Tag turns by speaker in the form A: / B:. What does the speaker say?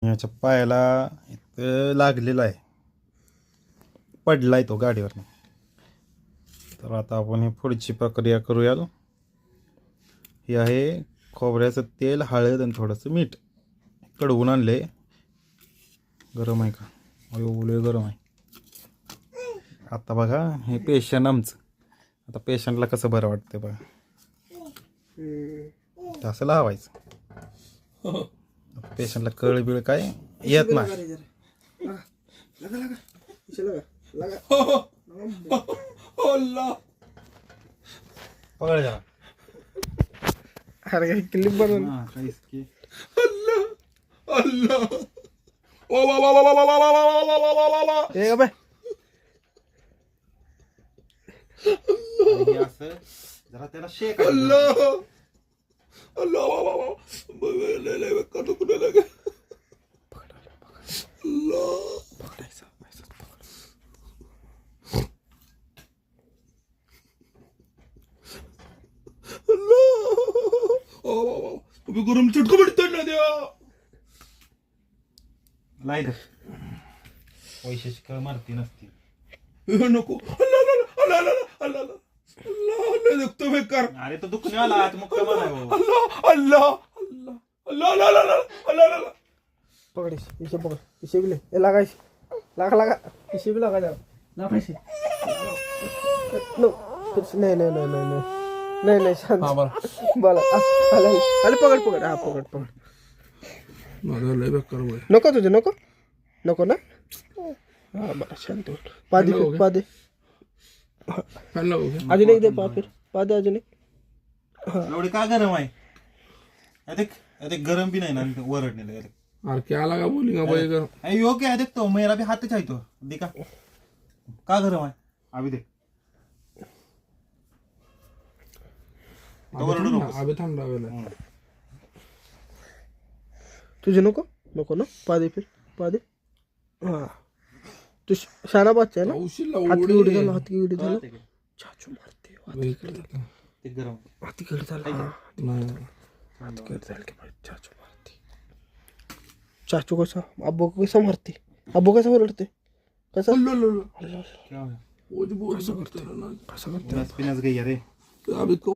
A: याच्या पायाला इथं लागलेला आहे, पडलाय तो गाडीवर. तर आता आपण ही पुढची प्रक्रिया करूया. ही आहे खोबऱ्याचं तेल, हळद आणि थोडंसं मीठ. कडवून आणले. गरम आहे का? लय गरम आहे. आता बघा हे पेशंट आमचं. आता पेशंटला कसं बरं वाटतं बघा, असं लावायचं. पेशंटला कळ बिळ काय येत नाही. पकड जरा.
B: अरे क्लिप बनवून
A: असं जरा त्याला शेक.
C: गरम चटका पडतो ना द्या
A: नाही तर पैशाची कळ मारती नसती.
C: नको दुखतो बेकार.
A: अरे तो दुखणे आला मग
B: पकड इशे पकड इशे बिले हे लागायचे लागा इशे बी लागायला लागायचे. नाही नाही नाही नाही नाही नाही नाही शांत बोला. अरे पकड हा पकड
C: लय बेकार
B: नको तुझे नको ना. हा बरं शांत पादे अजून एक दे पादे अजून एक.
A: एवढी का गरम आहे? अधिक गरम भी नहीं ना वरडने लगे.
C: अरे क्या लगा बोलेगा भाई गरम
A: योग्य है. देख तो मेरा भी हाथ चाहिए तो देखा का गरम है. अभी देख
C: अभी थंड
B: तुझे नको ना पादे हा तू शाना बच्चा है ना. हात की उडी झाला चाचू मारते
A: ते गरम
B: हाती कडे झाला चाचू मारते. चाचू कसा अब्बू कसा मारते. अब्बू कसा ओरडते कसा
A: क्या हो गया?
C: वो जो बोल सकते हैं ना
A: पिनस गई अरे.
C: अभी